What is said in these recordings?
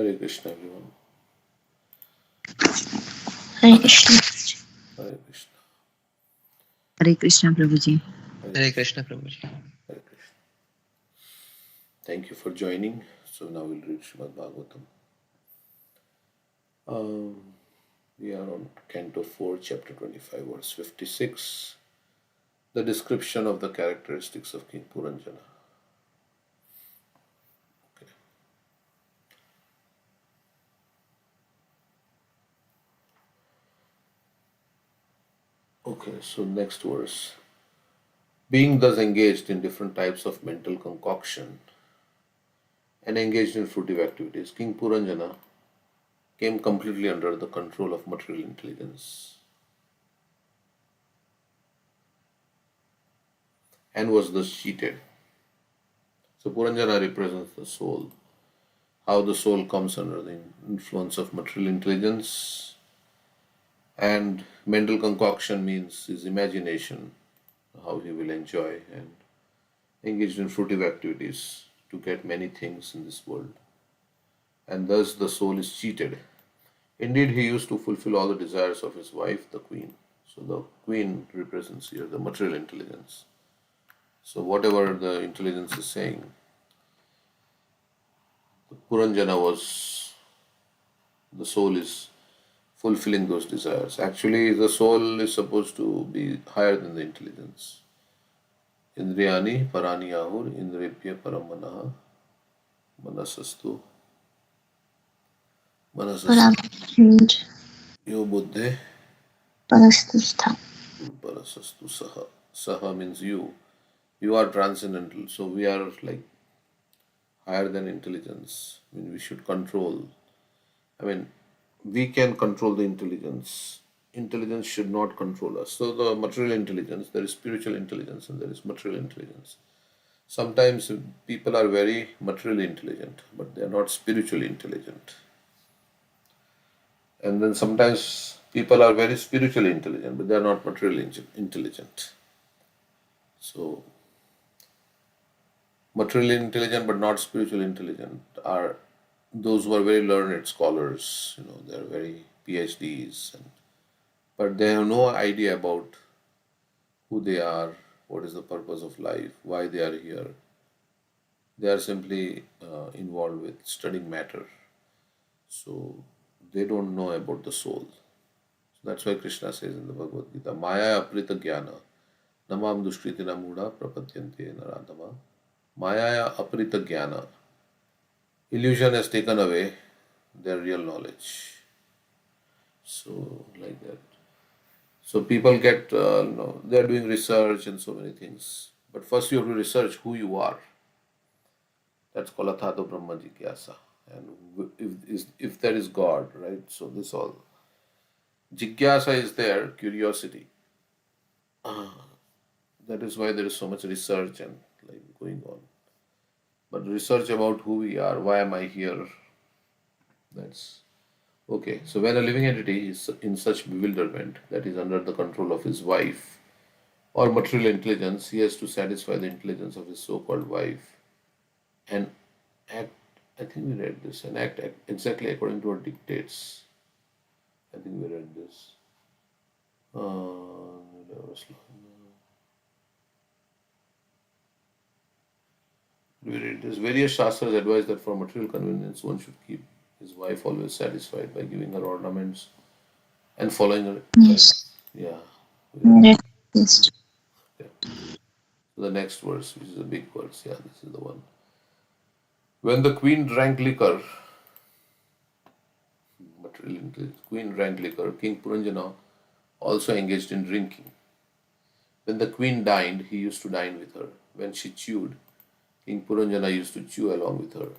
Hare Krishna, everyone. Hare Krishna. Hare Krishna. Hare Krishna, Prabhuji. Hare Hare Krishna. Krishna Prabhuji. Hare Krishna. Thank you for joining. So now we'll read Srimad Bhagavatam. Um, we are on Canto 4, Chapter 25, verse 56. The description of the characteristics of King Puranjana. Okay. Okay, so next verse. Being thus engaged in different types of mental concoction and engaged in fruitive activities, King Puranjana came completely under the control of material intelligence and was thus cheated. So Puranjana represents the soul, how the soul comes under the influence of material intelligence, and mental concoction means his imagination, how he will enjoy and engage in fruitive activities to get many things in this world. And thus the soul is cheated. Indeed, he used to fulfill all the desires of his wife, the queen. So the queen represents here the material intelligence. So whatever the intelligence is saying, Puranjana was the soul is fulfilling those desires. Actually, the soul is supposed to be higher than the intelligence. Indriyani parani ahur indriyapya paramanaha manasastu manasastu Paramahend yo buddhe Parastutha. parasastu saha. Saha means you. You are transcendental. So we are like higher than intelligence. I mean, we should control. I mean, we can control the intelligence. Intelligence should not control us. So the material intelligence, there is spiritual intelligence and there is material intelligence. Sometimes people are very materially intelligent, but they are not spiritually intelligent. And then sometimes people are very spiritually intelligent, but they are not materially intelligent. So materially intelligent but not spiritually intelligent are those who are very learned scholars. They are very PhDs, but they have no idea about who they are, what is the purpose of life, why they are here. They are simply involved with studying matter. So they don't know about the soul. So that's why Krishna says in the Bhagavad Gita, Maya aprita jnana, namam dushkritina mudha prapadyante naradama. Maya aprita jnana. Illusion has taken away their real knowledge. So, like that. So people get, they are doing research and so many things. But first you have to research who you are. That's called Athato Brahma Jigyasa. And if there is God, right? So this all. Jigyasa is there, curiosity. That is why there is so much research and like going on. But research about who we are, why am I here? That's okay. So when a living entity is in such bewilderment that is under the control of his wife or material intelligence, he has to satisfy the intelligence of his so-called wife and act. I think we read this and act exactly according to her dictates. I think we read this. Uh, we read this. Various shastras advise that for material convenience one should keep his wife always satisfied by giving her ornaments and following her advice. Yes. Yeah. Yes. Yes. Yeah. So the next verse, which is a big verse, yeah, this is the one. When the queen drank liquor, material intelligence, queen drank liquor, King Puranjana also engaged in drinking. When the queen dined, he used to dine with her. When she chewed, King Puranjana used to chew along with her.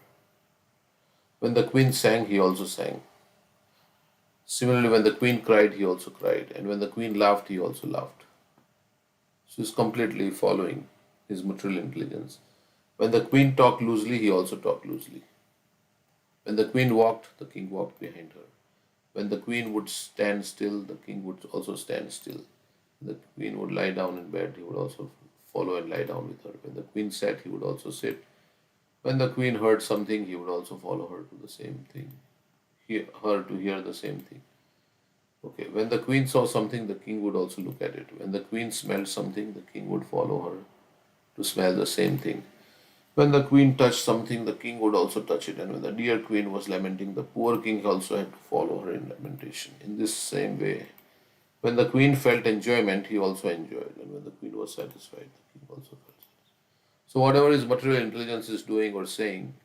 When the queen sang, he also sang. Similarly, when the queen cried, he also cried. And when the queen laughed, he also laughed. So he's completely following his material intelligence. When the queen talked loosely, he also talked loosely. When the queen walked, the king walked behind her. When the queen would stand still, the king would also stand still. When the queen would lie down in bed, he would also follow and lie down with her. When the queen sat, he would also sit. When the queen heard something, he would also follow her to the same thing, her to hear the same thing. Okay, when the queen saw something, the king would also look at it. When the queen smelled something, the king would follow her to smell the same thing. When the queen touched something, the king would also touch it. And when the dear queen was lamenting, the poor king also had to follow her in lamentation. In this same way, when the queen felt enjoyment, he also enjoyed. And when the queen was satisfied, the king also felt satisfied. So, whatever his material intelligence is doing or saying,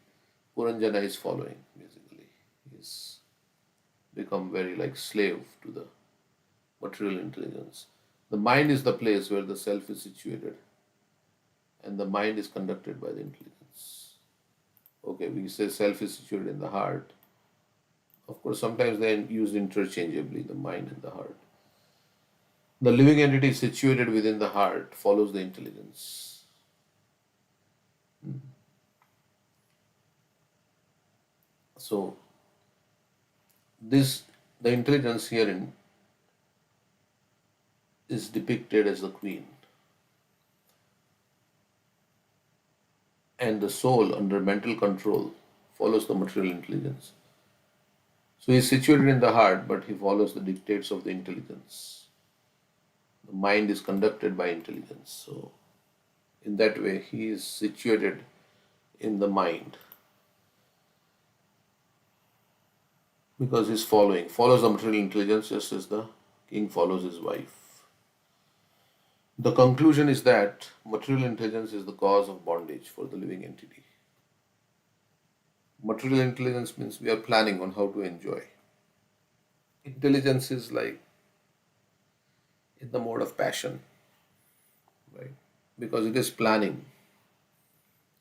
Puranjana is following, basically. He's become very like slave to the material intelligence. The mind is the place where the self is situated, and the mind is conducted by the intelligence. Okay, we say self is situated in the heart. Of course, sometimes they are used interchangeably, the mind and the heart. The living entity situated within the heart follows the intelligence. So, this the intelligence herein is depicted as the queen, and the soul, under mental control, follows the material intelligence. So, he is situated in the heart, but he follows the dictates of the intelligence. The mind is conducted by intelligence. So, in that way, he is situated in the mind because he's follows the material intelligence just as the king follows his wife. The conclusion is that material intelligence is the cause of bondage for the living entity. Material intelligence means we are planning on how to enjoy. Intelligence is like in the mode of passion, right? Because it is planning,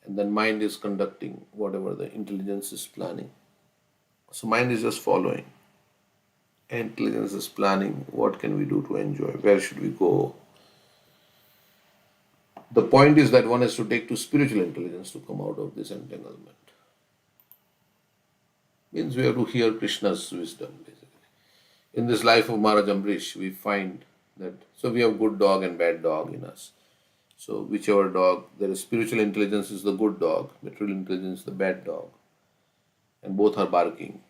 and then mind is conducting whatever the intelligence is planning. So mind is just following. Intelligence is planning what can we do to enjoy, where should we go. The point is that one has to take to spiritual intelligence to come out of this entanglement. Means we have to hear Krishna's wisdom basically. In this life of Maharaj Ambrish, we find that so we have good dog and bad dog in us. So whichever dog, there is spiritual intelligence is the good dog, material intelligence is the bad dog, and both are barking.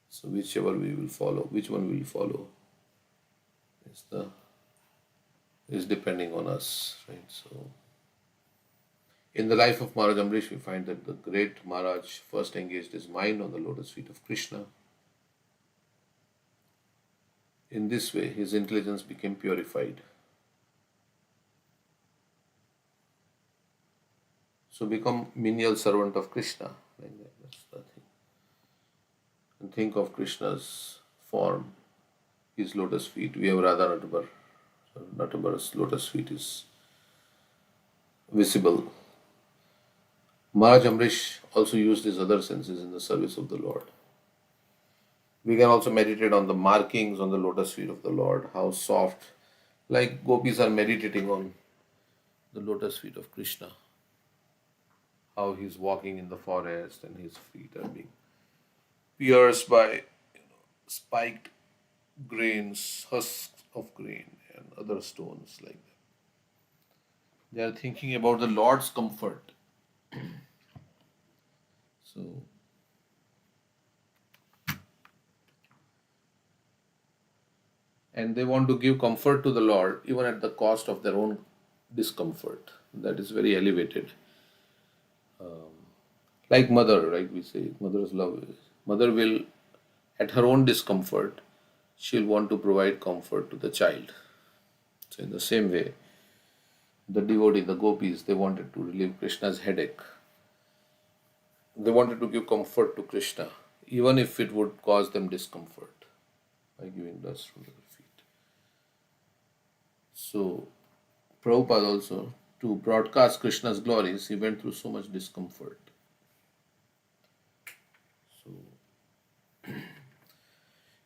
So whichever we will follow, which one we will follow is the is depending on us, right? So in the life of Maharaj Ambrish, we find that the great Maharaj first engaged his mind on the lotus feet of Krishna. In this way, his intelligence became purified. So become menial servant of Krishna. Like that. That's the thing. And think of Krishna's form, his lotus feet. We have Radha Natabar. So Natabar's lotus feet is visible. Maharaj Amrish also used his other senses in the service of the Lord. We can also meditate on the markings on the lotus feet of the Lord, how soft, like gopis are meditating on the lotus feet of Krishna, how he's walking in the forest and his feet are being pierced by spiked grains, husks of grain, and other stones like that. They are thinking about the Lord's comfort. So, and they want to give comfort to the Lord even at the cost of their own discomfort. That is very elevated. Like mother, like we say, mother's love is. Mother will, at her own discomfort, she'll want to provide comfort to the child. So, in the same way, the devotee, the gopis, they wanted to relieve Krishna's headache. They wanted to give comfort to Krishna, even if it would cause them discomfort by giving dust from their feet. So, Prabhupada also, to broadcast Krishna's glories, he went through so much discomfort. So,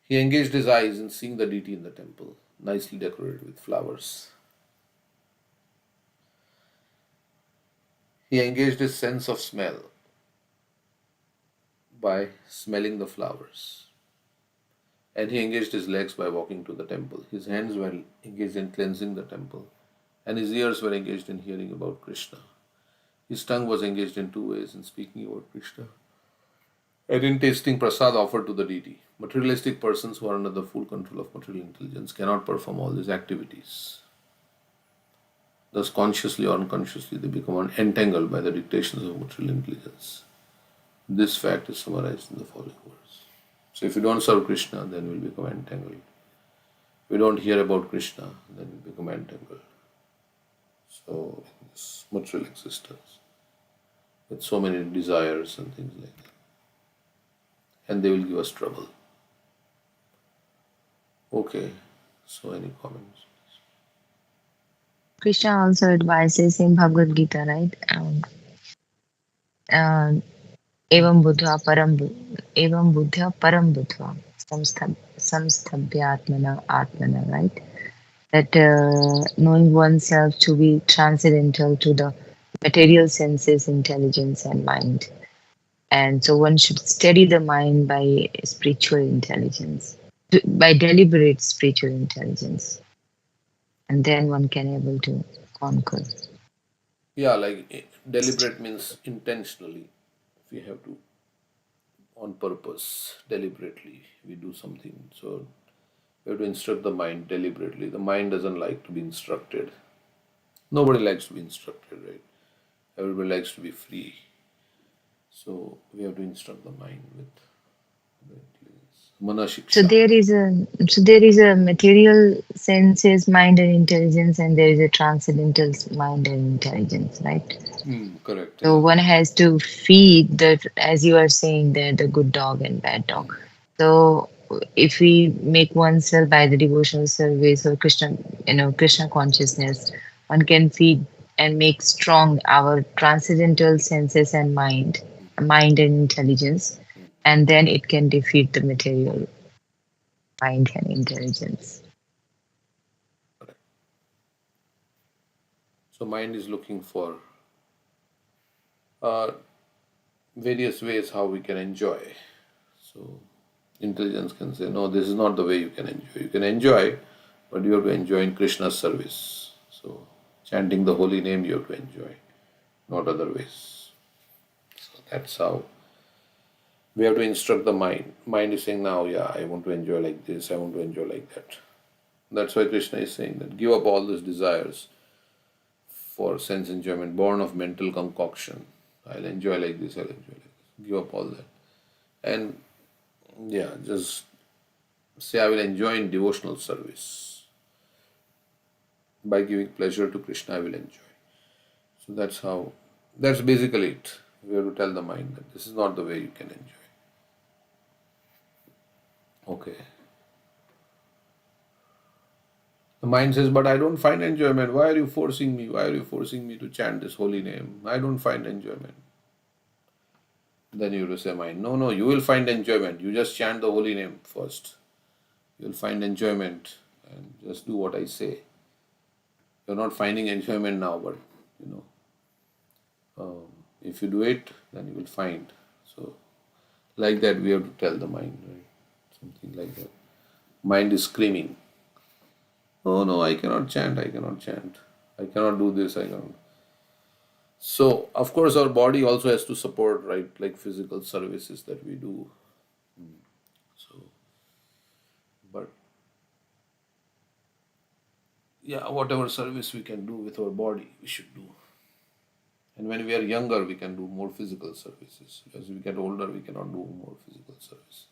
he engaged his eyes in seeing the deity in the temple, nicely decorated with flowers. He engaged his sense of smell by smelling the flowers. And he engaged his legs by walking to the temple. His hands were engaged in cleansing the temple, and his ears were engaged in hearing about Krishna. His tongue was engaged in two ways in speaking about Krishna and in tasting prasad offered to the deity. Materialistic persons who are under the full control of material intelligence cannot perform all these activities. Thus, consciously or unconsciously, they become entangled by the dictations of material intelligence. This fact is summarized in the following verse. So, if you don't serve Krishna, then you will become entangled. If you don't hear about Krishna, then you become entangled. So, in this material existence, with so many desires and things like that, and they will give us trouble. Okay, so any comments? Krishna also advises in Bhagavad Gita, right? Uh, Evam buddha param evam buddha param buddha samsthabhyatmana atmana, right? That knowing oneself to be transcendental to the material senses, intelligence, and mind. And so one should steady the mind by spiritual intelligence, by deliberate spiritual intelligence, and then one can able to conquer. Yeah, like deliberate means intentionally. We have to, on purpose, deliberately, we do something. So we have to instruct the mind deliberately. The mind doesn't like to be instructed. Nobody likes to be instructed, right? Everybody likes to be free. So we have to instruct the mind with the intelligence. Mana So shiksha. there is a material senses, mind and intelligence, and there is a transcendental mind and intelligence, right? Correct, So yeah. one has to feed the, as you are saying, the good dog and bad dog. So if we make oneself by the devotional service or Krishna, Krishna consciousness, one can feed and make strong our transcendental senses and mind and intelligence, and then it can defeat the material mind and intelligence. Correct. So mind is looking for uh, various ways how we can enjoy. So intelligence can say, no, this is not the way you can enjoy. You can enjoy, but you have to enjoy in Krishna's service. So chanting the holy name you have to enjoy, not other ways. So that's how we have to instruct the mind. Mind is saying now, yeah, I want to enjoy like this, I want to enjoy like that. That's why Krishna is saying that give up all these desires for sense enjoyment, born of mental concoction. I'll enjoy like this, I'll enjoy like this. Give up all that. And yeah, just say I will enjoy in devotional service. By giving pleasure to Krishna, I will enjoy. So that's basically it. We have to tell the mind that this is not the way you can enjoy. Okay. The mind says, but I don't find enjoyment. Why are you forcing me? Why are you forcing me to chant this holy name? I don't find enjoyment. Then you will say, mind, no, no, you will find enjoyment. You just chant the holy name first. You'll find enjoyment and just do what I say. You're not finding enjoyment now, but you know, if you do it, then you will find. So, like that, we have to tell the mind, right? Something like that. Mind is screaming, oh no, I cannot chant, I cannot chant, I cannot do this, I cannot. So, of course, our body also has to support, right? Like physical services that we do. So, but yeah, whatever service we can do with our body, we should do. And when we are younger, we can do more physical services. As we get older, we cannot do more physical services.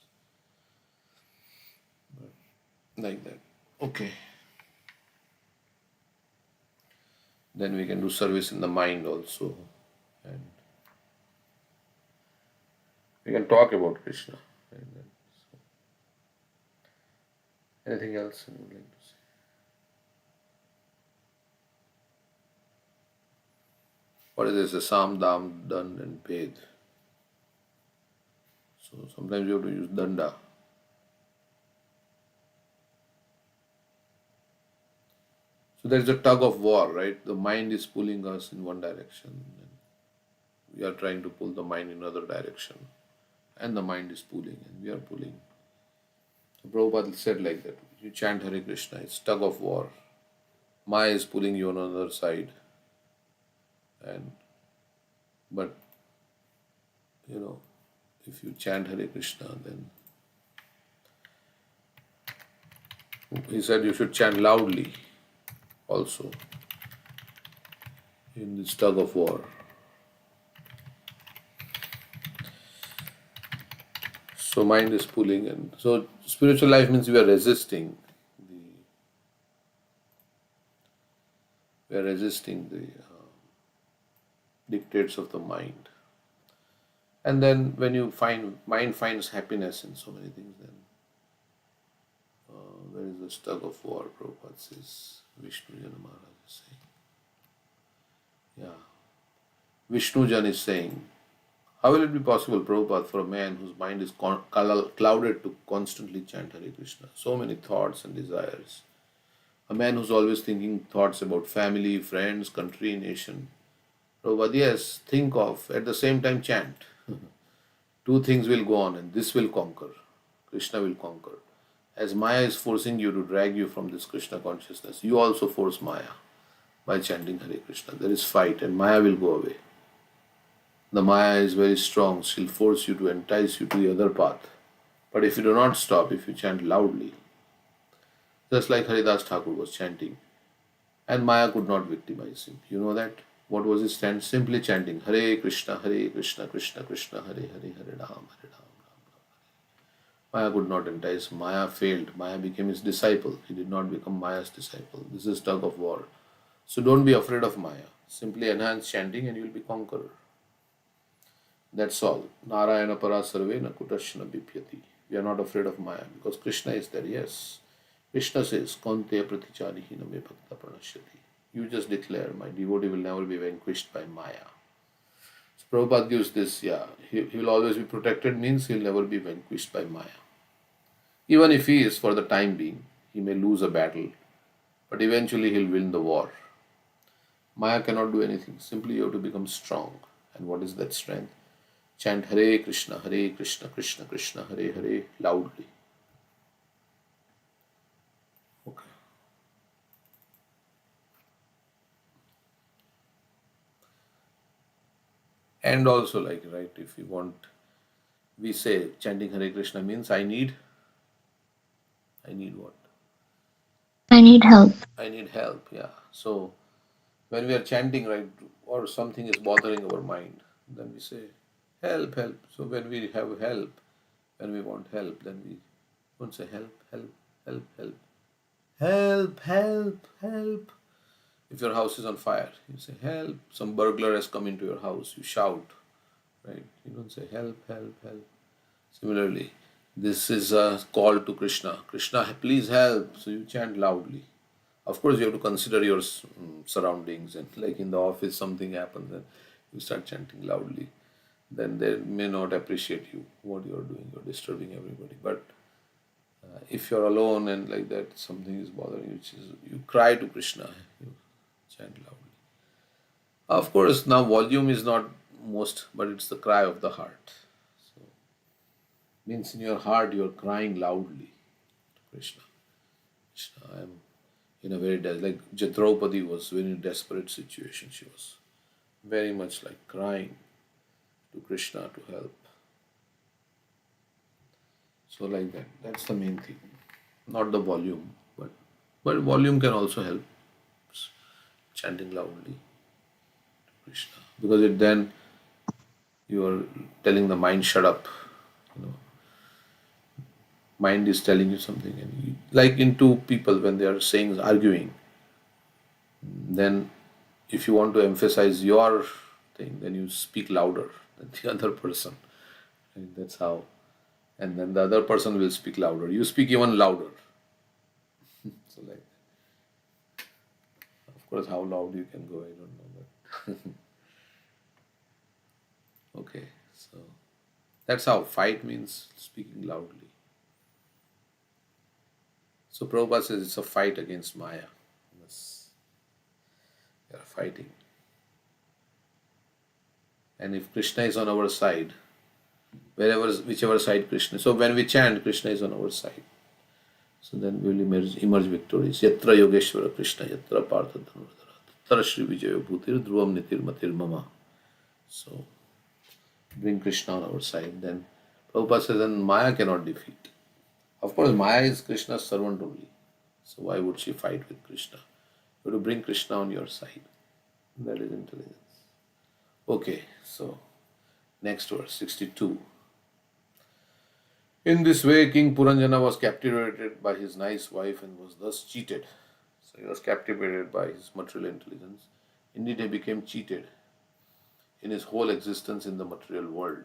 Like that. Okay. Then we can do service in the mind also. And we can talk about Krishna. And then, so, anything else you would like to say? What is this? A Sam, Dam, done, and paid. So sometimes you have to use danda. So there is a tug of war, right? The mind is pulling us in one direction. And we are trying to pull the mind in another direction. And the mind is pulling, and we are pulling. So Prabhupada said like that. You chant Hare Krishna, it's tug of war. Maya is pulling you on another side. And But you know, if you chant Hare Krishna, then he said you should chant loudly also in this tug of war. So mind is pulling, and so spiritual life means we are resisting the dictates of the mind. And then when you find mind finds happiness in so many things, then where is the tug of war? Prabhupada says, Vishnu Jana Maharaj is saying, yeah, Vishnu Jan is saying, how will it be possible, Prabhupada, for a man whose mind is clouded to constantly chant Hare Krishna? So many thoughts and desires. A man who's always thinking thoughts about family, friends, country, nation. Prabhupada, yes, think of, at the same time chant. Two things will go on and this will conquer. Krishna will conquer. As Maya is forcing you to drag you from this Krishna consciousness, you also force Maya by chanting Hare Krishna. There is fight and Maya will go away. The Maya is very strong. She'll force you to entice you to the other path. But if you do not stop, if you chant loudly, just like Haridas Thakur was chanting, and Maya could not victimize him. You know that? What was his stand? Simply chanting Hare Krishna, Krishna Krishna, Hare Hare, Hare Ram, Hare Ram. Maya could not entice. Maya failed. Maya became his disciple. He did not become Maya's disciple. This is tug of war. So don't be afraid of Maya. Simply enhance chanting and you will be conqueror. That's all. Narayana para sarve na kutashna bipyati. We are not afraid of Maya because Krishna is there. Yes. Krishna says, Konteya praticharihi na me bhakta pranashyati. You just declare, my devotee will never be vanquished by Maya. So Prabhupada gives this, yeah, he will always be protected means he will never be vanquished by Maya. Even if he is for the time being, he may lose a battle, but eventually he'll win the war. Maya cannot do anything. Simply you have to become strong. And what is that strength? Chant Hare Krishna, Krishna Krishna, Hare Hare loudly. Okay. And also, like, right, if we want, we say chanting Hare Krishna means I need what? I need help. I need help, yeah. So when we are chanting, right, or something is bothering our mind, then we say, help, help. So when we have help, when we want help, then we don't say help, help, help, help. Help, help, help. If your house is on fire, you say help. Some burglar has come into your house, you shout, right? You don't say help, help, help. Similarly, this is a call to Krishna. Krishna, please help. So you chant loudly. Of course, you have to consider your surroundings, and like in the office, something happens, and you start chanting loudly. Then they may not appreciate you what you are doing. You're disturbing everybody. But if you're alone and like that, something is bothering you, which is you cry to Krishna. You chant loudly. Of course, now volume is not most, but it's the cry of the heart. So means in your heart you are crying loudly to Krishna. Krishna, I am in a very like Draupadi was very desperate situation. She was very much like crying to Krishna to help. So like that. That's the main thing. Not the volume, but volume can also help chanting loudly to Krishna. Because it then you are telling the mind shut up. You know, mind is telling you something and you, like in two people when they are saying arguing, then if you want to emphasize your thing, then you speak louder than the other person. And that's how. And then the other person will speak louder. You speak even louder. So like, of course, how loud you can go, I don't know. But okay, so that's how fight means speaking loudly. So Prabhupada says it's a fight against Maya. Yes, they are fighting. And if Krishna is on our side, whichever side Krishna. So when we chant, Krishna is on our side. So then we will emerge victorious. Yatra Yogeshwara Krishna, Yatra Partha Dhanurdhara, Tatra Shri Vijaya Bhutir Dhruvam Nitir Matir Mama. So bring Krishna on our side. Then Prabhupada says, then Maya cannot defeat. Of course, Maya is Krishna's servant only. So why would she fight with Krishna? You have to bring Krishna on your side. That is intelligence. Okay, so next verse, 62. In this way, King Puranjana was captivated by his nice wife and was thus cheated. So he was captivated by his material intelligence. Indeed, he became cheated in his whole existence in the material world.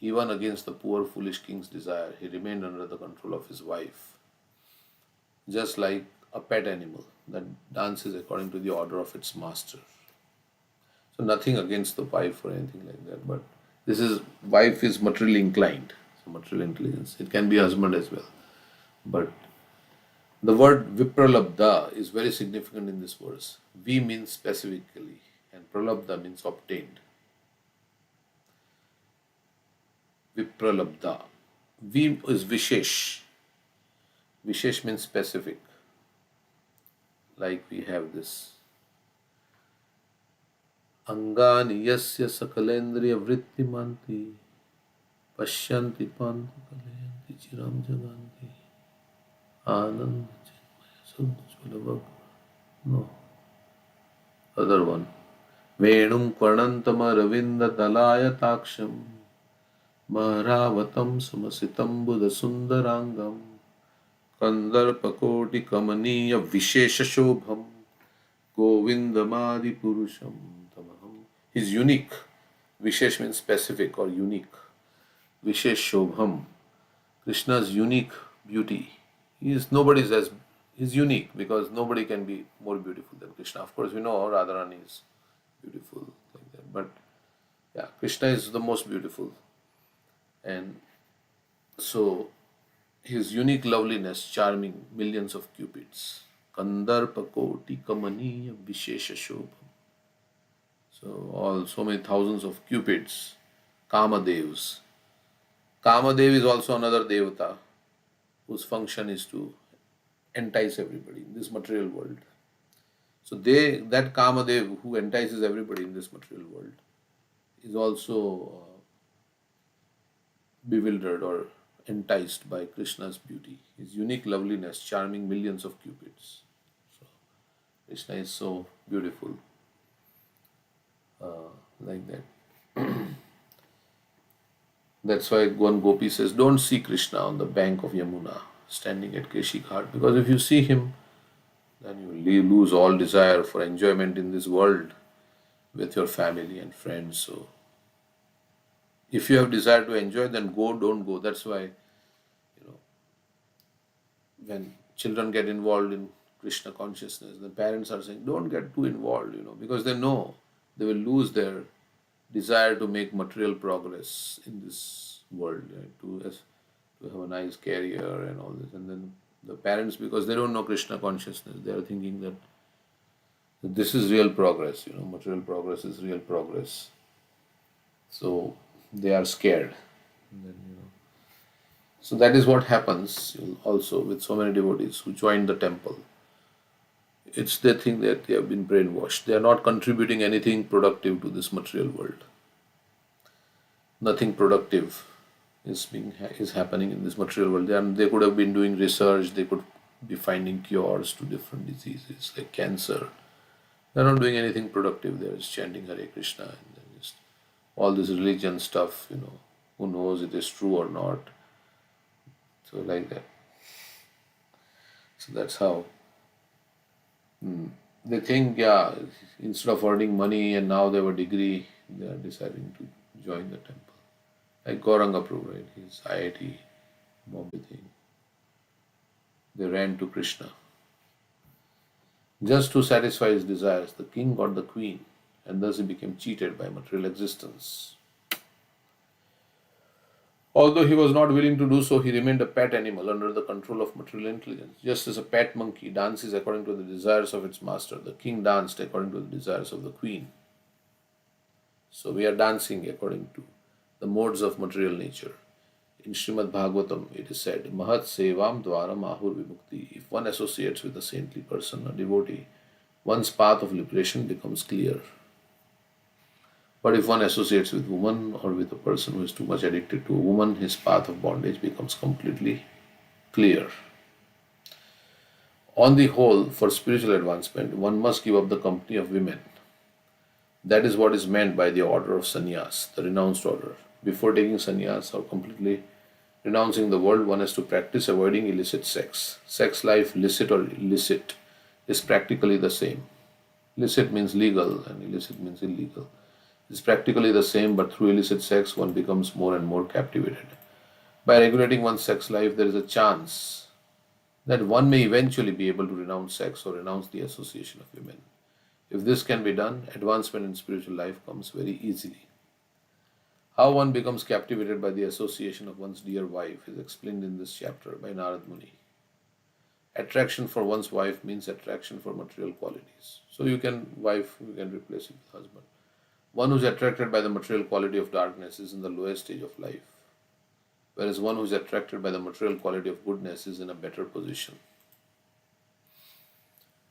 Even against the poor, foolish king's desire, he remained under the control of his wife, just like a pet animal that dances according to the order of its master. So nothing against the wife or anything like that, but this is wife is materially inclined, so material intelligence. It can be husband as well. But the word vipralabdha is very significant in this verse. Vi means specifically, and pralabdha means obtained. Vipralabdha. Vi is vishesh. Vishesh means specific. Like we have this. Angani yasya sakalendriya vrittimanti pashyanti pantakalanti chiram jaganti anand chinmaya no. Other one. Venum kvarnantama ravinda dalaya taksham Maravatam samasitam buddha sundarangam Kandarpakoti kamaniya vishesha shobham Govindamadi purusham tamaham. He's unique. Vishesh means specific or unique. Vishesh shobham. Krishna's unique beauty. He is nobody's as he's unique because nobody can be more beautiful than Krishna. Of course, we know Radharani is beautiful like that, but yeah, Krishna is the most beautiful, and so his unique loveliness charming millions of cupids. Kandarpakoti kamaniya vishesha shobham. So all so many thousands of cupids, Kamadevs. Kamadev is also another devata whose function is to entice everybody in this material world. So that Kamadev who entices everybody in this material world is also bewildered or enticed by Krishna's beauty, his unique loveliness, charming millions of cupids. So Krishna is so beautiful, like that. That's why one gopi says, "Don't see Krishna on the bank of Yamuna, standing at Keshi Ghat, because if you see him, then you will lose all desire for enjoyment in this world with your family and friends. So, if you have desire to enjoy, then go, don't go." That's why, when children get involved in Krishna consciousness, the parents are saying, don't get too involved, because they know they will lose their desire to make material progress in this world, right? To have a nice career and all this. And then the parents, because they don't know Krishna consciousness, they are thinking that this is real progress, material progress is real progress. So they are scared. And then, so that is what happens also with so many devotees who join the temple. It's they think that they have been brainwashed. They are not contributing anything productive to this material world. Nothing productive is happening in this material world. They could have been doing research. They could be finding cures to different diseases like cancer. They are not doing anything productive. They are just chanting Hare Krishna and then just all this religion stuff. Who knows it is true or not. So like that. So that's how they think, yeah, instead of earning money and now they have a degree, they are deciding to join the temple. Like Gauranga Prabhu, right? His IIT, Bombay thing. They ran to Krishna. Just to satisfy his desires, the king got the queen, and thus he became cheated by material existence. Although he was not willing to do so, he remained a pet animal under the control of material intelligence. Just as a pet monkey dances according to the desires of its master, the king danced according to the desires of the queen. So we are dancing according to the modes of material nature. In Srimad Bhagavatam, it is said, Mahat Sevam Dwaram Ahur Vimukti. If one associates with a saintly person, a devotee, one's path of liberation becomes clear. But if one associates with woman or with a person who is too much addicted to a woman, his path of bondage becomes completely clear. On the whole, for spiritual advancement, one must give up the company of women. That is what is meant by the order of sannyas, the renounced order. Before taking sannyas or completely renouncing the world, one has to practice avoiding illicit sex. Sex life, licit or illicit, is practically the same. Licit means legal and illicit means illegal. It's practically the same, but through illicit sex, one becomes more and more captivated. By regulating one's sex life, there is a chance that one may eventually be able to renounce sex or renounce the association of women. If this can be done, advancement in spiritual life comes very easily. How one becomes captivated by the association of one's dear wife is explained in this chapter by Narad Muni. Attraction for one's wife means attraction for material qualities. So you can replace it with husband. One who is attracted by the material quality of darkness is in the lowest stage of life, whereas one who is attracted by the material quality of goodness is in a better position.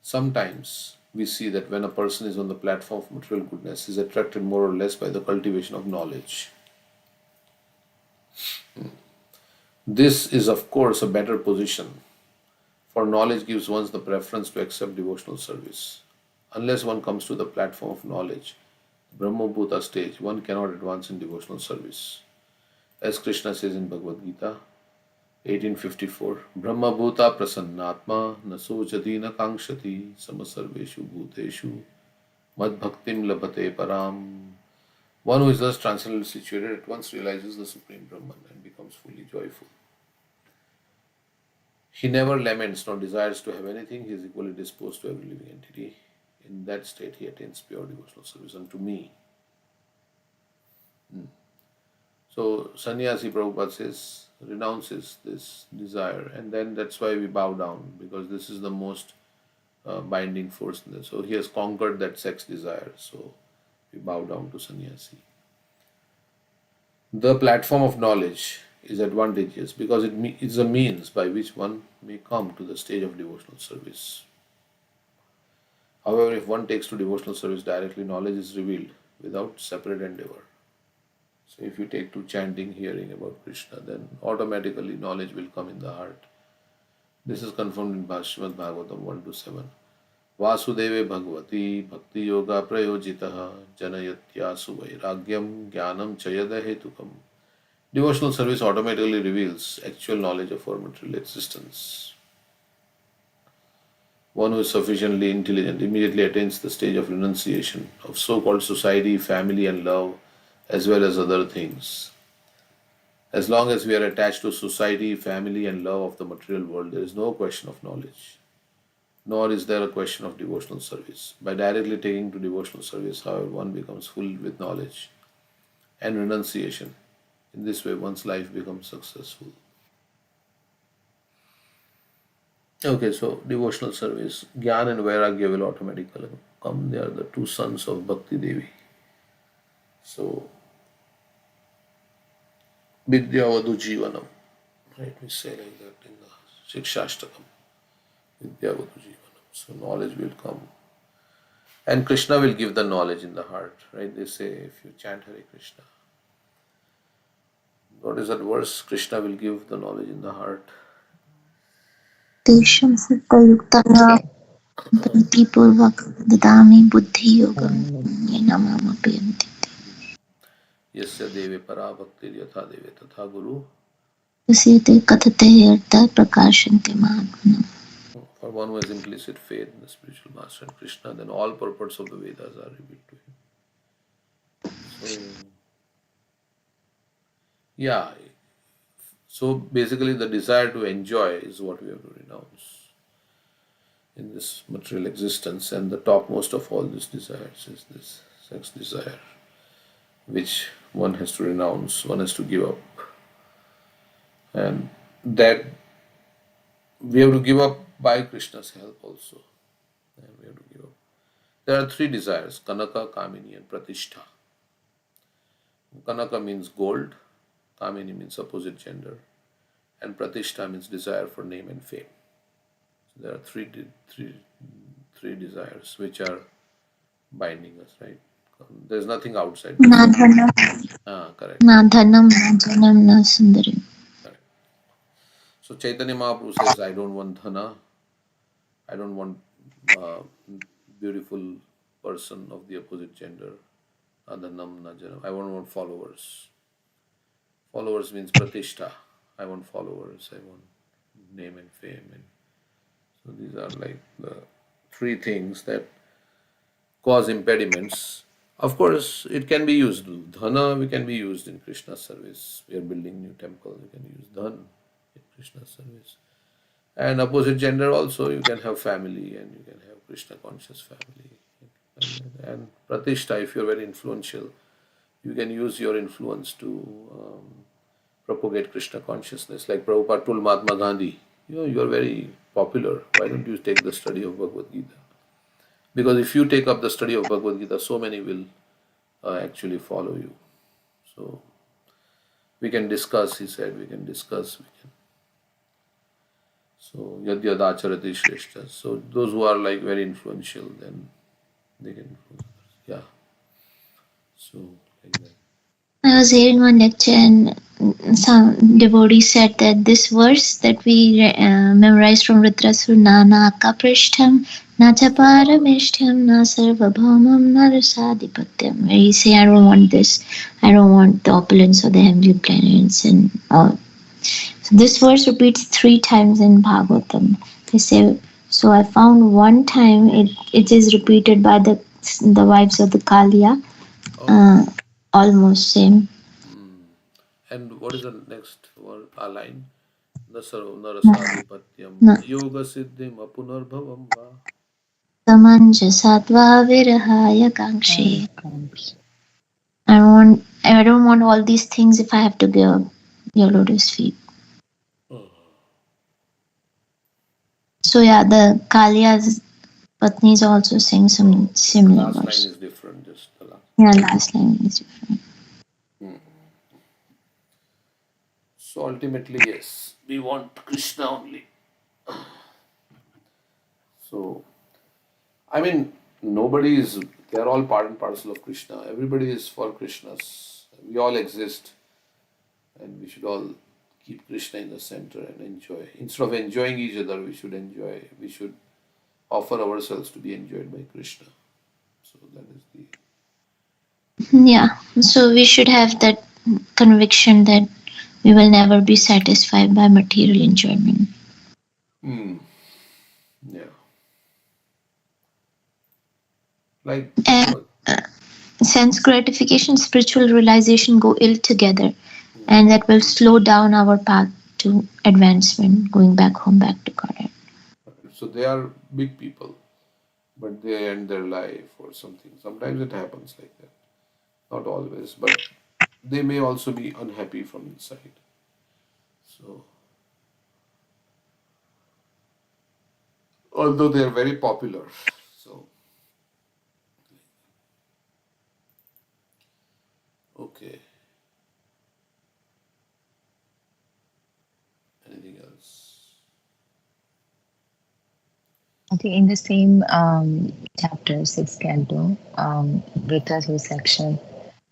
Sometimes we see that when a person is on the platform of material goodness, he is attracted more or less by the cultivation of knowledge. This is, of course, a better position, for knowledge gives one the preference to accept devotional service. Unless one comes to the platform of knowledge, Brahma Bhuta stage, one cannot advance in devotional service. As Krishna says in Bhagavad Gita 1854, Brahma Bhuta prasannatma nasochati na kankshati samasarveshu bhuteshu mad bhaktim labhate param. One who is thus transcendently situated at once realizes the Supreme Brahman and becomes fully joyful. He never laments nor desires to have anything. He is equally disposed to every living entity. In that state, he attains pure devotional service unto me. So, sannyasi Prabhupada says, renounces this desire, and then that's why we bow down, because this is the most binding force in this. So, he has conquered that sex desire, so we bow down to sannyasi. The platform of knowledge is advantageous because it is a means by which one may come to the stage of devotional service. However, if one takes to devotional service directly, knowledge is revealed without separate endeavor. So, if you take to chanting, hearing about Krishna, then automatically knowledge will come in the heart. This is confirmed in Bhashmat Bhagavatam 1 to 7. Vasudeve Bhagavati Bhakti Yoga Prayojitaha Janayatyasu Vairagyam Jnanam Chayada Hetukam. Devotional service automatically reveals actual knowledge of our material existence. One who is sufficiently intelligent immediately attains the stage of renunciation of so called society, family, and love, as well as other things. As long as we are attached to society, family, and love of the material world, there is no question of knowledge, nor is there a question of devotional service. By directly taking to devotional service, however, one becomes full with knowledge and renunciation. In this way, one's life becomes successful. Okay, so devotional service. Gyan and Vairagya will automatically come. They are the two sons of Bhakti Devi. So, Vidyavadu Jivanam. Right, we say like that in the Shikshashtakam. Vidyavadu Jivanam. So, knowledge will come. And Krishna will give the knowledge in the heart. Right, they say if you chant Hare Krishna. What is that verse? Krishna will give the knowledge in the heart. तेषां सत्तयुक्तानां बुद्धिपूर्वक ददामि बुद्धियोगं येन मामुपयन्ति Yasya deve para bhaktir yatha deve tatha guru. तस्य ते कथते अर्थात् प्रकाशन्ते महात्मनः. For one who has implicit faith in the spiritual master and Krishna, then all purports of the Vedas are revealed to him. So, yeah, so basically the desire to enjoy is what we have to renounce in this material existence, and the topmost of all these desires is this sex desire, which one has to renounce, one has to give up, and that we have to give up by Krishna's help also. And we have to give up. There are three desires: Kanaka, Kamini, and Pratishtha. Kanaka means gold, Kamini means opposite gender, and Pratishtha means desire for name and fame. So there are three desires which are binding us, right? There's nothing outside. This Na is dhanam, correct. na dhanam, na janam, na sundarim. Correct. So Chaitanya Mahaprabhu says, I don't want dhana. I don't want uh, beautiful person of the opposite gender. Adhanam najanam. I don't want followers. Followers means pratishtha. I want followers. I want name and fame. And so these are like the three things that cause impediments. Of course, it can be used. Dhana we can be used in Krishna service. We are building new temple. We can use dhan in Krishna service. And opposite gender also, you can have family and you can have Krishna conscious family. And pratishtha, if you're very influential, you can use your influence to propagate Krishna consciousness. Like Prabhupada told Mahatma Gandhi, you're very popular. Why don't you take the study of Bhagavad Gita? Because if you take up the study of Bhagavad Gita, so many will actually follow you. So we can discuss, he said, we can discuss, we can. So yad yad acharati shrestha. So those who are like very influential, then they can influence others. Yeah. So like that. I was hearing one lecture and some devotee said that this verse that we memorized from Rudrasur, na naka prishtham, na chaparamishtham, na sarvabhaumam, na rasadipathyam, where he say, I don't want this, I don't want the opulence of the heavenly planets and all. So this verse repeats 3 times in Bhagavatam. They say, so I found one time it is repeated by the wives of the Kaliya, Oh. uh, almost same. Hmm. And what is the next word? A line? Nasaro narasadhipatyam No, yoga siddhim apunarbhavam va. samanjasatva virahaya kangshe. I don't want all these things if I have to give up your lotus feet. So yeah, the Kaliya's Patnis also sing some Oh, but the similar last line verse. is different, just the last. Yeah, last line is different. So ultimately, yes, we want Krishna only. So, I mean, nobody is, they're all part and parcel of Krishna. Everybody is for Krishna's. We all exist and we should all keep Krishna in the center and enjoy. Instead of enjoying each other, we should enjoy, we should offer ourselves to be enjoyed by Krishna. So that is the. Yeah, so we should have that conviction that we will never be satisfied by material enjoyment. Hmm. Yeah. Like, you And know, sense gratification, spiritual realization go ill together, and that will slow down our path to advancement, going back home, back to God. so they are big people, but they end their life or something. Sometimes it happens like that. Not always, but they may also be unhappy from inside. So, although they are very popular. So, okay. Anything else? I think in the same chapter, 6 canto, Vritrasu section,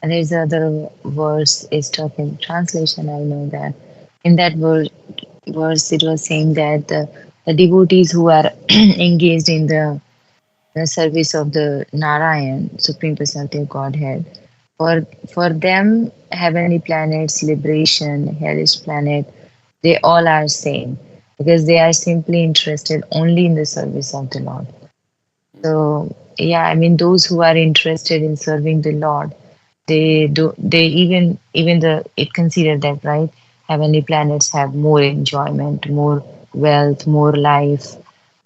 and there's other verse is talking translation. I know that in that verse it was saying that the devotees who are engaged in the service of the Narayan, Supreme Personality of Godhead, for them, heavenly planets, liberation, hellish planet, they all are same because they are simply interested only in the service of the Lord. So yeah, I mean those who are interested in serving the Lord, they even the it consider that right. Heavenly planets have more enjoyment, more wealth, more life,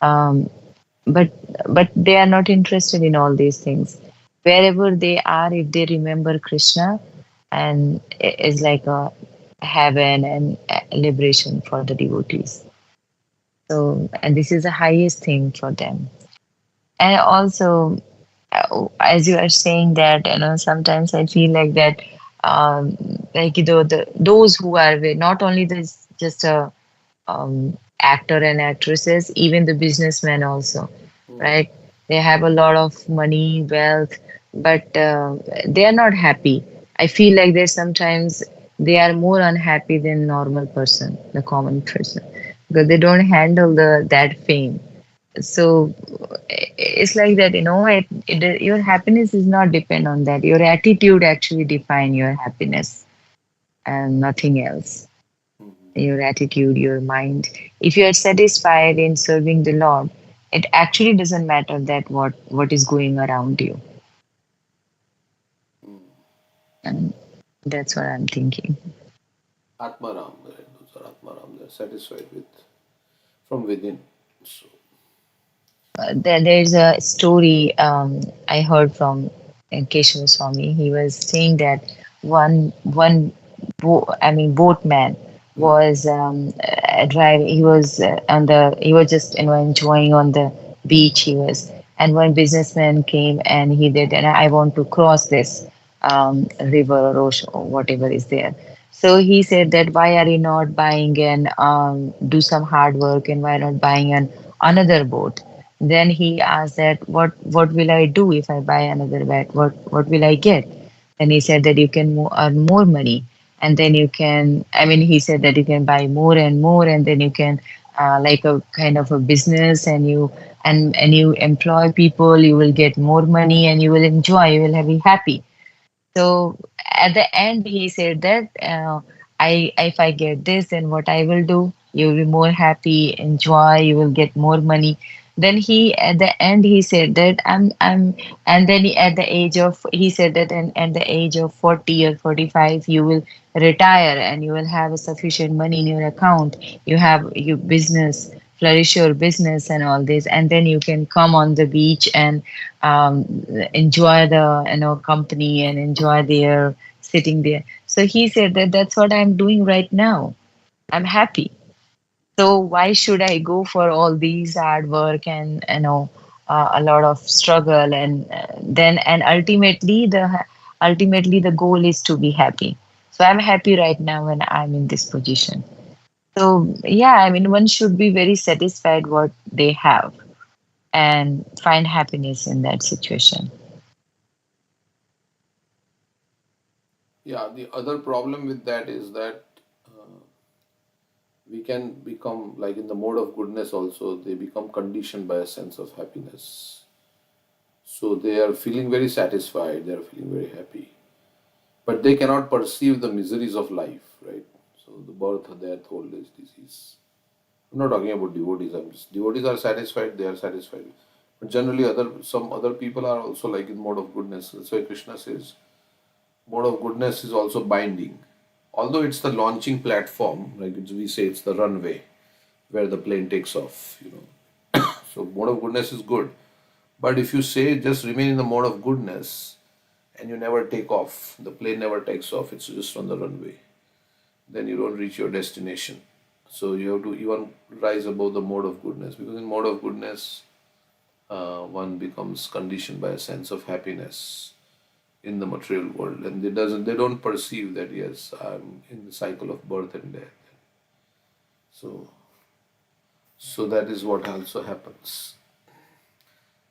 um, but but they are not interested in all these things. Wherever they are, if they remember Krishna, and is like a heaven and liberation for the devotees. So and this is the highest thing for them. And also, as you are saying that, sometimes I feel like that, um, like those who are not only this just a actor and actresses, even the businessmen also, Hmm. right? They have a lot of money, wealth, but they are not happy. I feel like they sometimes they are more unhappy than normal person, the common person, because they don't handle the that fame. So it's like that, your happiness is not depend on that. Your attitude actually define your happiness and nothing else. Mhm. Your attitude, your mind. If you are satisfied in serving the Lord, it actually doesn't matter that what is going around you. Mm. And that's what I'm thinking. Atmaram, right? Those are Atmaram. They're satisfied with from within. So, There's a story I heard from Keshava Swami. He was saying that boatman mm, was driving. He was he was just enjoying on the beach. He was, and one businessman came and he did, and I want to cross this river or ocean or whatever is there. So he said that why are you not buying and do some hard work, and why not buying an another boat? Then he asked that what will I do if I buy another bag? What will I get? Then he said that you can earn more money, and then you can. I mean, he said that you can buy more and more, and then you can like a kind of a business, and you employ people. You will get more money, and you will enjoy. You will be happy. So at the end, he said that I if I get this, then what I will do? You will be more happy, enjoy. You will get more money. Then he at the end he said that and then at the age of he said that and at the age of 40 or 45 you will retire and you will have a sufficient money in your account. You have your business, flourish your business and all this, and then you can come on the beach and um, enjoy the company and enjoy their sitting there. So he said that that's what I'm doing right now. I'm happy. So why should I go for all these hard work and a lot of struggle and then and ultimately the goal is to be happy. So I'm happy right now when I'm in this position. So yeah, I mean one should be very satisfied what they have and find happiness in that situation. yeah, the other problem with that is that we can become like in the mode of goodness also, they become conditioned by a sense of happiness. So they are feeling very satisfied, they are feeling very happy, but they cannot perceive the miseries of life, right? So the birth, death, old age, disease. I'm not talking about devotees. I'm just devotees are satisfied. They are satisfied. But generally, some other people are also like in mode of goodness. That's why Krishna says mode of goodness is also binding. Although it's the launching platform, like we say, it's the runway where the plane takes off. So mode of goodness is good. But if you say just remain in the mode of goodness and you never take off, the plane never takes off. It's just on the runway. Then you don't reach your destination. So you have to even rise above the mode of goodness, because in mode of goodness, one becomes conditioned by a sense of happiness in the material world, and they don't perceive that yes, I'm in the cycle of birth and death. So that is what also happens.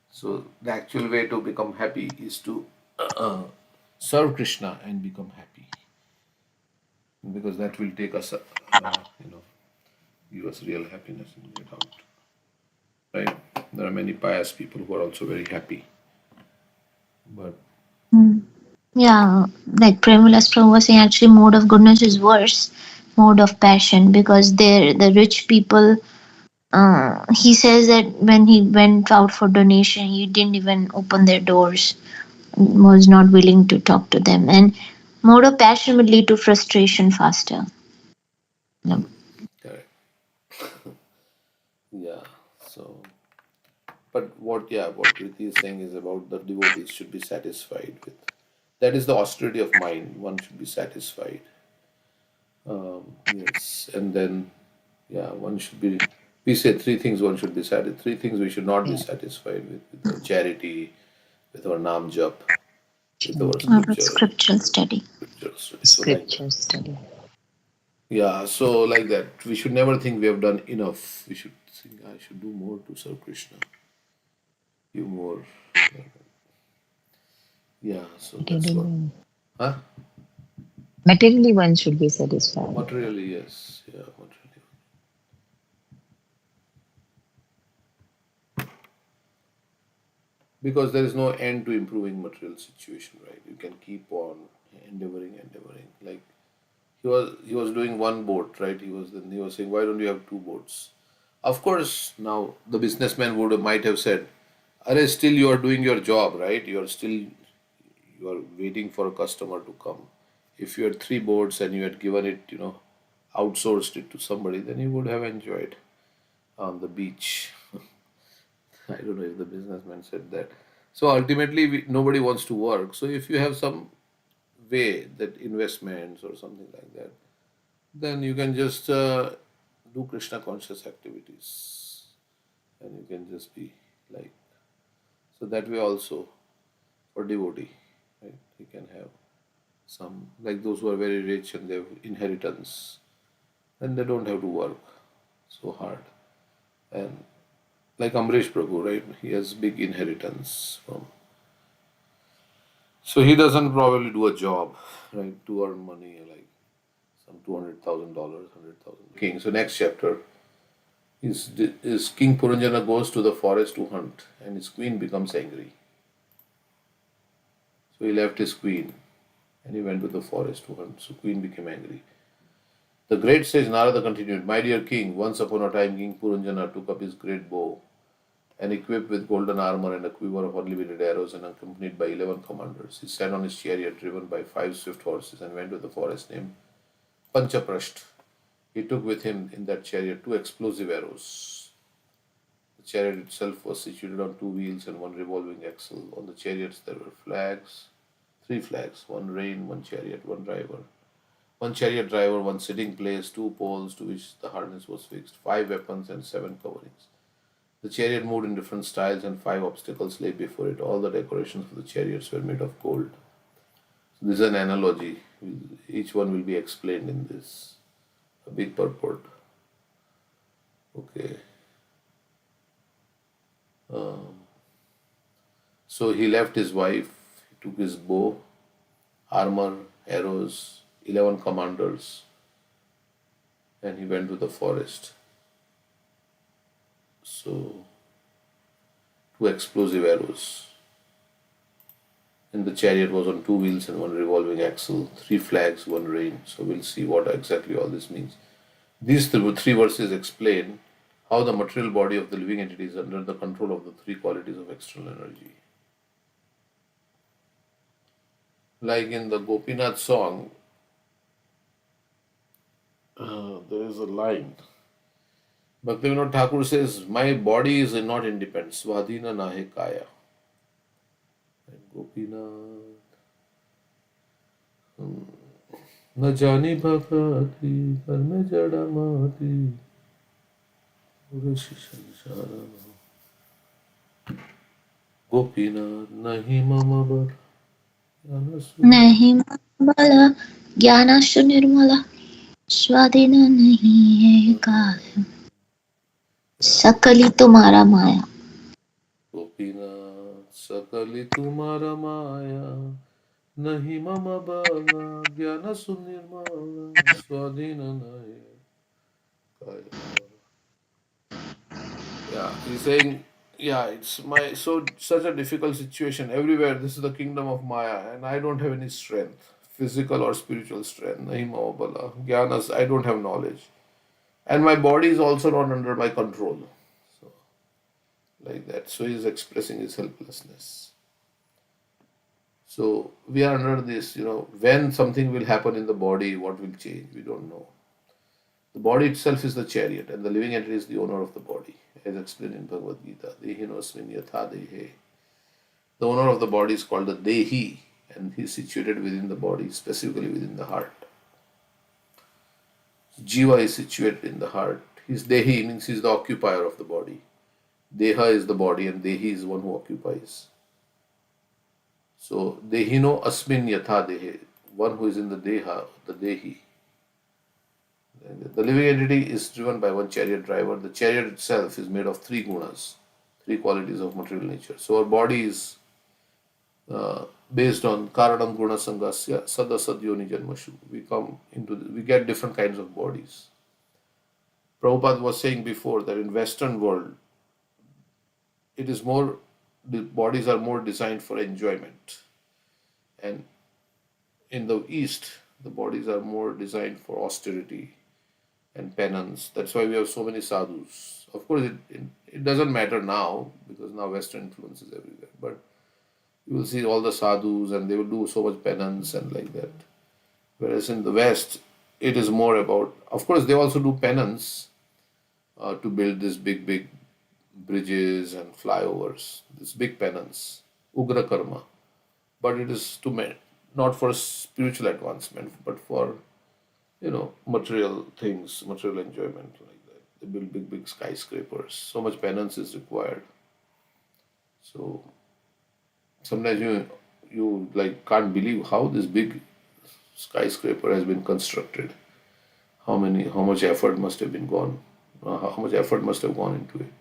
So the actual way to become happy is to serve Krishna and become happy, because that will take us, you know, give us real happiness and get out. Right? There are many pious people who are also very happy, but Mm. Yeah, like Premula's Prabhu was saying, actually, mode of goodness is worse, mode of passion, because they're the rich people. He says that when he went out for donation, he didn't even open their doors, was not willing to talk to them, and mode of passion would lead to frustration faster. No. correct. Yeah. So, but what Kriti is saying is about the devotees should be satisfied with. That is the austerity of mind. One should be satisfied. Yes, and then yeah, one should be. We say three things one should be satisfied. Three things we should not be Yeah. satisfied with our charity, with our nam jap, with our Chanting. With scriptural study. scripture study. So like that. Scripture study. Yeah, so like that. We should never think we have done enough. We should think I should do more to serve Krishna. Do more. Yeah, so that's what. Materially, Huh? materially one should be satisfied. Materially, yes. Yeah, materially. Because there is no end to improving material situation, right? You can keep on endeavoring. Like he was doing one boat, right? He was saying, why don't you have two boats? Of course, now the businessman might have said, "Are still you are doing your job, right? You are waiting for a customer to come. If you had three boats and you had given it, outsourced it to somebody, then you would have enjoyed on the beach." I don't know if the businessman said that. So ultimately, nobody wants to work. So if you have some way that investments or something like that, then you can just do Krishna conscious activities, and you can just be like, so that way also for devotee, right? You can have some, like those who are very rich and they have inheritance, and they don't have to work so hard. And like Amrish Prabhu, right? He has big inheritance from, so he doesn't probably do a job, right, to earn money like some $200,000, 100,000. King. So next chapter is King Puranjana goes to the forest to hunt, and his queen becomes angry. So he left his queen and he went to the forest to hunt. So queen became angry. The great sage Narada continued, "My dear king, once upon a time King Puranjana took up his great bow and equipped with golden armor and a quiver of unlimited arrows and accompanied by 11 commanders. He sat on his chariot driven by 5 swift horses and went to the forest named Panchaprasht. He took with him in that chariot two explosive arrows. The chariot itself was situated on two wheels and one revolving axle. On the chariots there were flags, three flags, one rein, one chariot, one driver. One chariot driver, one sitting place, two poles to which the harness was fixed, five weapons and seven coverings. The chariot moved in different styles and five obstacles lay before it. All the decorations of the chariots were made of gold. So this is an analogy. Each one will be explained in this. A big purport. Okay. So he left his wife, he took his bow, armor, arrows, 11 commanders, and he went to the forest. So, two explosive arrows. And the chariot was on two wheels and one revolving axle, three flags, one rein. So, we'll see what exactly all this means. These three verses explain how the material body of the living entity is under the control of the three qualities of external energy. Like in the Gopinath song, there is a line. Bhaktivinoda Thakur says, "My body is not independent. Swadhina nahe kaya." And Gopinath, न जानी भगति कर्म जड़ा माती ऋषि संसार गोपीनाथ नहीं मम बर ज्ञान शून्य नहीं बल ज्ञानश्च निर्मल स्वाधीन नहीं है काल सकली तुम्हारा माया. गोपीनाथ सकली तुम्हारा माया नहीं मम बल ज्ञान सुनिर्मल स्वाधीन नहीं काया. Yeah, he's saying, yeah, it's my so such a difficult situation everywhere. This is the kingdom of Maya, and I don't have any strength, physical or spiritual strength. Nahi Mahabala. Jnanas, I don't have knowledge. And my body is also not under my control. So, like that. So he's expressing his helplessness. So we are under this, when something will happen in the body, what will change, we don't know. The body itself is the chariot, and the living entity is the owner of the body, as explained in Bhagavad Gita. Dehinosmin yatha dehe. The owner of the body is called the Dehi, and he is situated within the body, specifically within the heart. Jiva is situated in the heart. His Dehi means he is the occupier of the body. Deha is the body, and Dehi is one who occupies. So, Dehino asmin yatha dehe, one who is in the Deha, the Dehi. The living entity is driven by one chariot driver. The chariot itself is made of three gunas, three qualities of material nature. So our body is based on Karanam Guna Sangasya Sadasadyoni Janmashu. We get different kinds of bodies. Prabhupada was saying before that in Western world, it is more, the bodies are more designed for enjoyment. And in the East, the bodies are more designed for austerity and penance. That's why we have so many sadhus. Of course, it doesn't matter now because now Western influence is everywhere. But you will see all the sadhus and they will do so much penance and like that. Whereas in the West, it is more about, of course, they also do penance to build this big bridges and flyovers, this big penance, Ugra Karma. But it is not for spiritual advancement, but for, material things, material enjoyment like that. They build big skyscrapers. So much penance is required. So sometimes you like can't believe how this big skyscraper has been constructed. How much effort must have been gone, how much effort must have gone into it.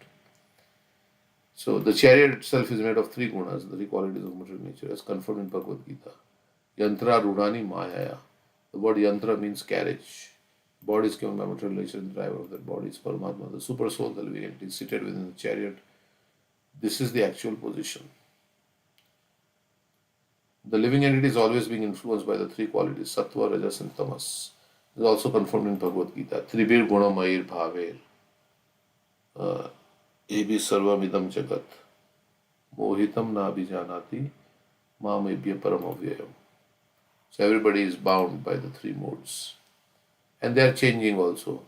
So the chariot itself is made of three gunas, the three qualities of material nature, as confirmed in Bhagavad Gita. Yantra Rudani Mayaya. The word yantra means carriage. Body is given by material nature, and the driver of that body is Paramatma, the super soul, the living entity seated within the chariot. This is the actual position. The living entity is always being influenced by the three qualities, sattva, rajas, and tamas. It is also confirmed in Bhagavad Gita. Tribir guna mayir bhaver. Ebi sarvamidam jagat. Mohitam na abhijanati. Mamebhya paramavyayam. So everybody is bound by the three modes. And they are changing also.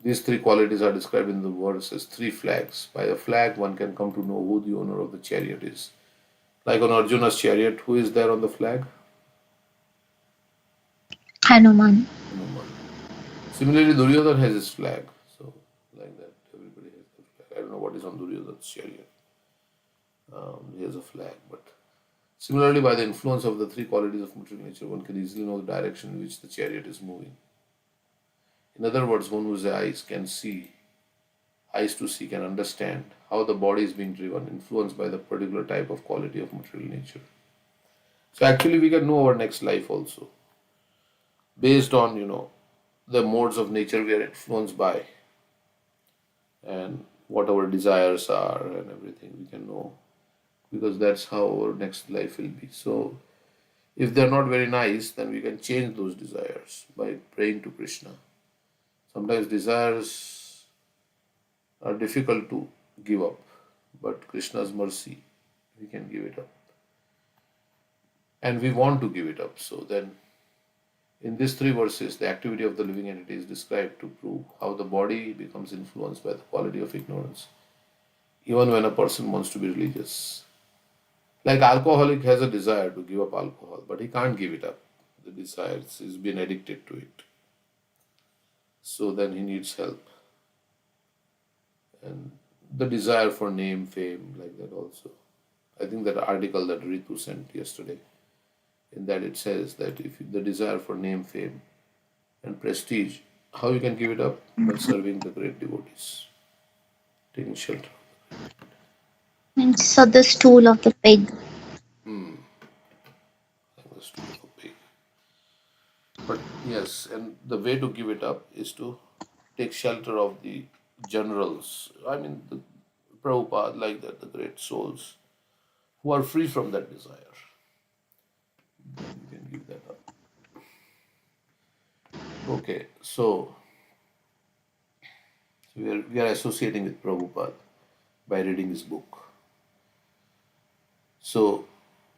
These three qualities are described in the verse as three flags. By a flag, one can come to know who the owner of the chariot is. Like on Arjuna's chariot, who is there on the flag? Hanuman. Hanuman. Similarly, Duryodhana has his flag. So, like that, everybody has their flag. I don't know what is on Duryodhana's chariot. He has a flag, but similarly, by the influence of the three qualities of material nature, one can easily know the direction in which the chariot is moving. In other words, one whose eyes to see can understand how the body is being driven, influenced by the particular type of quality of material nature. So actually, we can know our next life also based on the modes of nature we are influenced by and what our desires are and everything we can know because that's how our next life will be. So if they're not very nice, then we can change those desires by praying to Krishna. Sometimes desires are difficult to give up, but Krishna's mercy, we can give it up. And we want to give it up. So then, in these three verses, the activity of the living entity is described to prove how the body becomes influenced by the quality of ignorance, even when a person wants to be religious. Like alcoholic has a desire to give up alcohol, but he can't give it up. The desire, he's been addicted to it. So then he needs help. And the desire for name, fame, like that also. I think that article that Ritu sent yesterday, in that it says that if the desire for name, fame, and prestige, how you can give it up? By serving the great devotees, taking shelter. And so the stool of the pig. That was too big. But yes, and the way to give it up is to take shelter of the generals. I mean, the Prabhupada, like that, the great souls who are free from that desire. Then you can give that up. Okay, so we are associating with Prabhupada by reading his book. So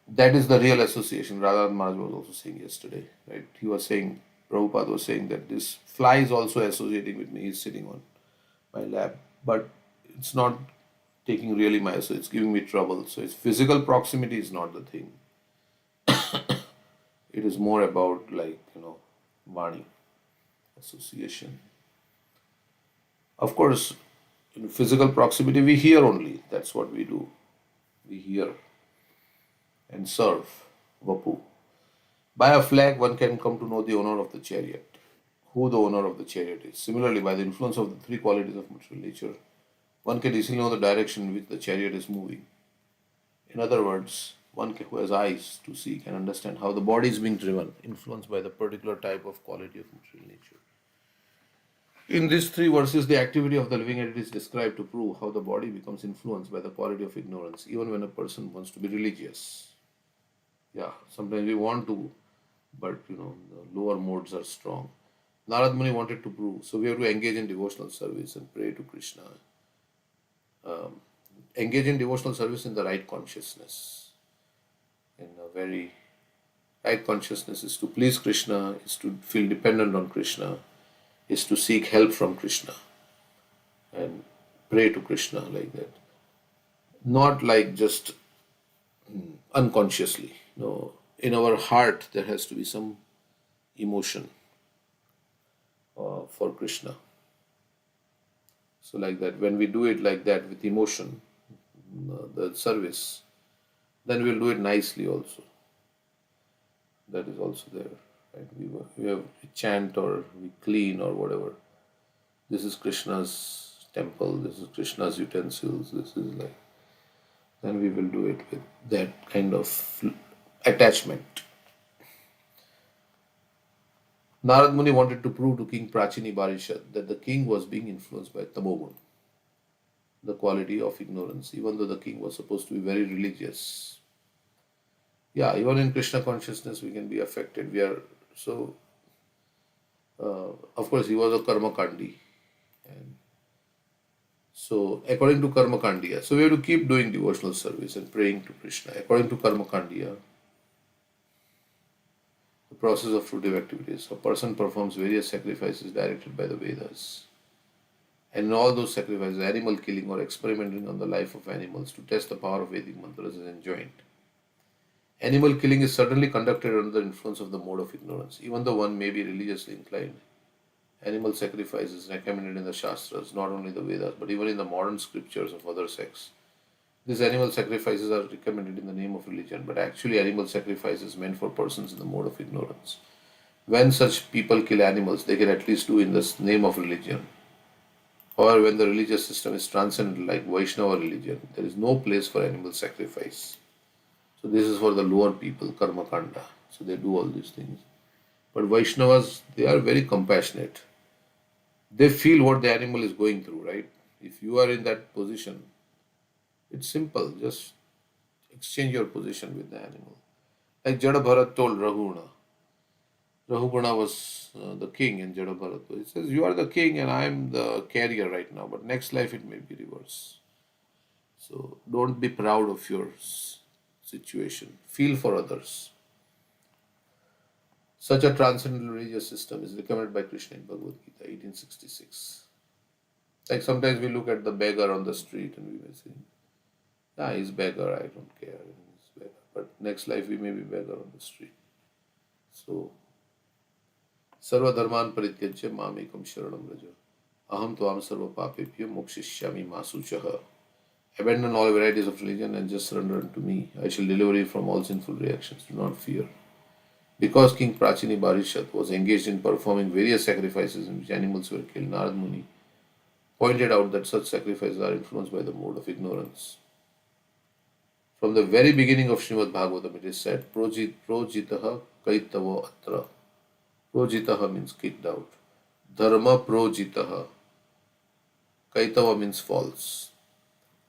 that is the real association. Radha Maharaj was also saying yesterday, right? He was saying, Prabhupada was saying that this fly is also associating with me. He's sitting on my lap, but it's not taking really my, so it's giving me trouble. So it's physical proximity is not the thing. It is more about like, Vani, association. Of course, in physical proximity, we hear only. That's what we do. We hear and serve. Vapu. By a flag, one can come to know the owner of the chariot, who the owner of the chariot is. Similarly, by the influence of the three qualities of material nature, one can easily know the direction in which the chariot is moving. In other words, who has eyes to see can understand how the body is being driven, influenced by the particular type of quality of material nature. In these three verses, the activity of the living entity is described to prove how the body becomes influenced by the quality of ignorance, even when a person wants to be religious. Yeah, sometimes we want to, but the lower modes are strong. Narad Muni wanted to prove, so we have to engage in devotional service and pray to Krishna. Engage in devotional service in the right consciousness. In a very right consciousness is to please Krishna, is to feel dependent on Krishna, is to seek help from Krishna and pray to Krishna like that. Not like just unconsciously. No, in our heart there has to be some emotion for Krishna. So like that, when we do it like that with emotion, the service, then we'll do it nicely also. That is also there. Right? We have we chant or we clean or whatever. This is Krishna's temple. This is Krishna's utensils. This is like. Then we will do it with that kind of attachment. Narad Muni wanted to prove to King Prachini Barishad that the king was being influenced by tamogun, the quality of ignorance, even though the king was supposed to be very religious. Yeah, even in Krishna consciousness we can be affected. We are so. Of course, he was a karma kandi, and so according to karma kandiya, so we have to keep doing devotional service and praying to Krishna. According to karma kandiya, the process of fruitive activities, a person performs various sacrifices directed by the Vedas. And in all those sacrifices, animal killing or experimenting on the life of animals to test the power of Vedic mantras is enjoined. Animal killing is certainly conducted under the influence of the mode of ignorance, even though one may be religiously inclined. Animal sacrifice is recommended in the Shastras, not only the Vedas, but even in the modern scriptures of other sects. These animal sacrifices are recommended in the name of religion, but actually, animal sacrifice is meant for persons in the mode of ignorance. When such people kill animals, they can at least do in the name of religion. However, when the religious system is transcendental, like Vaishnava religion, there is no place for animal sacrifice. So, this is for the lower people, karma kanda. So, they do all these things. But Vaishnavas, they are very compassionate. They feel what the animal is going through, right? If you are in that position, it's simple. Just exchange your position with the animal. Like Jada Bharat told Rahuna. Rahuguna was the king in Jada Bharat. He says, you are the king and I am the carrier right now, but next life it may be reverse. So don't be proud of your situation. Feel for others. Such a transcendental religious system is recommended by Krishna in Bhagavad Gita 1866. Like sometimes we look at the beggar on the street and we may say, yeah, he's beggar, I don't care. He's beggar. But next life we may be beggar on the street. So, Sarva Dharman Parityajya Mamekam Sharanam Raja. Aham Tvam Sarva Papepya Mokshishyami Masuchaha. Abandon all varieties of religion and just surrender unto me. I shall deliver you from all sinful reactions. Do not fear. Because King Prachini Barishat was engaged in performing various sacrifices in which animals were killed, Narad Muni pointed out that such sacrifices are influenced by the mode of ignorance. From the very beginning of Srimad Bhagavatam, it is said, Projitaha Kaitava Atra. Projitaha means kicked out. Dharma Projitaha. Kaitava means false.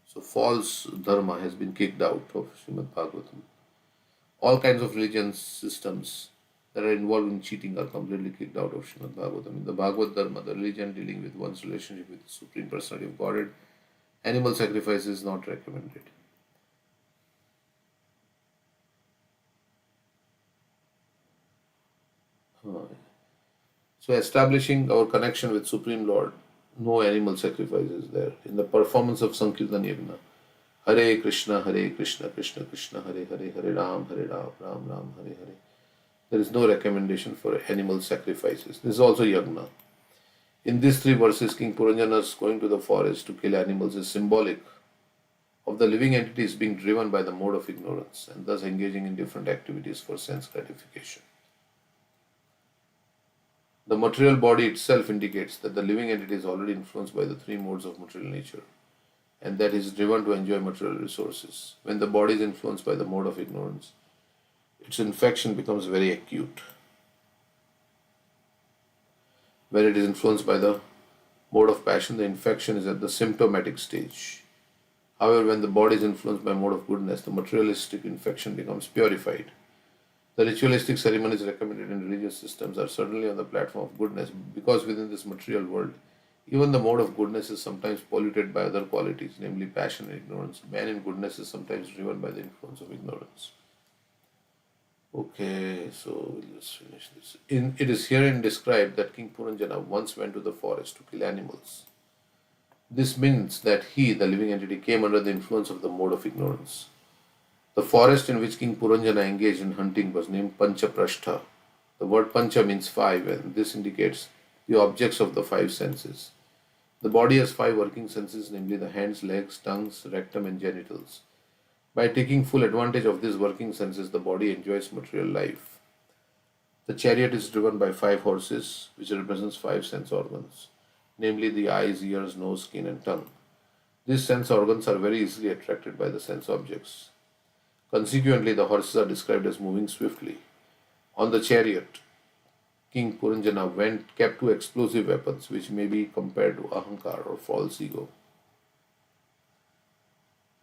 So false dharma has been kicked out of Srimad Bhagavatam. All kinds of religion systems that are involved in cheating are completely kicked out of Srimad Bhagavatam. In the Bhagavad Dharma, the religion dealing with one's relationship with the Supreme Personality of Godhead, animal sacrifice is not recommended. So, establishing our connection with Supreme Lord, no animal sacrifice is there. In the performance of Sankirtan Yagna, Hare Krishna, Krishna Krishna, Hare Hare, Hare Ram, Ram Ram, Hare Hare. There is no recommendation for animal sacrifices. This is also Yagna. In these three verses, King Puranjana's going to the forest to kill animals is symbolic of the living entities being driven by the mode of ignorance and thus engaging in different activities for sense gratification. The material body itself indicates that the living entity is already influenced by the three modes of material nature and that is driven to enjoy material resources. When the body is influenced by the mode of ignorance, its infection becomes very acute. When it is influenced by the mode of passion, the infection is at the symptomatic stage. However, when the body is influenced by mode of goodness, the materialistic infection becomes purified. The ritualistic ceremonies recommended in religious systems are certainly on the platform of goodness because within this material world, even the mode of goodness is sometimes polluted by other qualities, namely passion and ignorance. Man in goodness is sometimes driven by the influence of ignorance. Okay, so we'll just finish this. It is herein described that King Puranjana once went to the forest to kill animals. This means that he, the living entity, came under the influence of the mode of ignorance. The forest in which King Puranjana engaged in hunting was named Panchaprashtha. The word Pancha means five, and this indicates the objects of the five senses. The body has five working senses, namely the hands, legs, tongues, rectum, and genitals. By taking full advantage of these working senses, the body enjoys material life. The chariot is driven by five horses, which represents five sense organs, namely the eyes, ears, nose, skin, and tongue. These sense organs are very easily attracted by the sense objects. Consequently, the horses are described as moving swiftly. On the chariot, King Puranjana kept two explosive weapons, which may be compared to ahankar or false ego.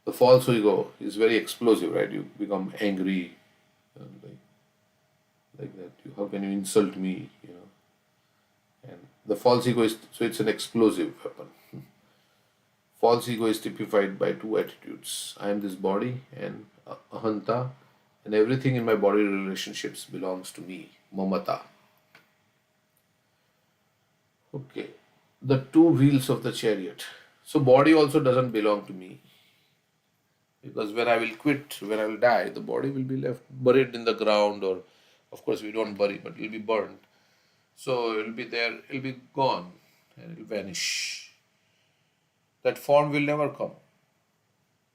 The false ego is very explosive, right? You become angry, like that. How can you insult me? And the false ego is so it's an explosive weapon. False ego is typified by two attitudes. I am this body and ahanta, and everything in my body relationships belongs to me. Mamata. Okay. The two wheels of the chariot. So body also doesn't belong to me. Because when I will quit, when I will die, the body will be left buried in the ground, or of course we don't bury, but it will be burned. So it will be there, it will be gone, and it will vanish. That form will never come.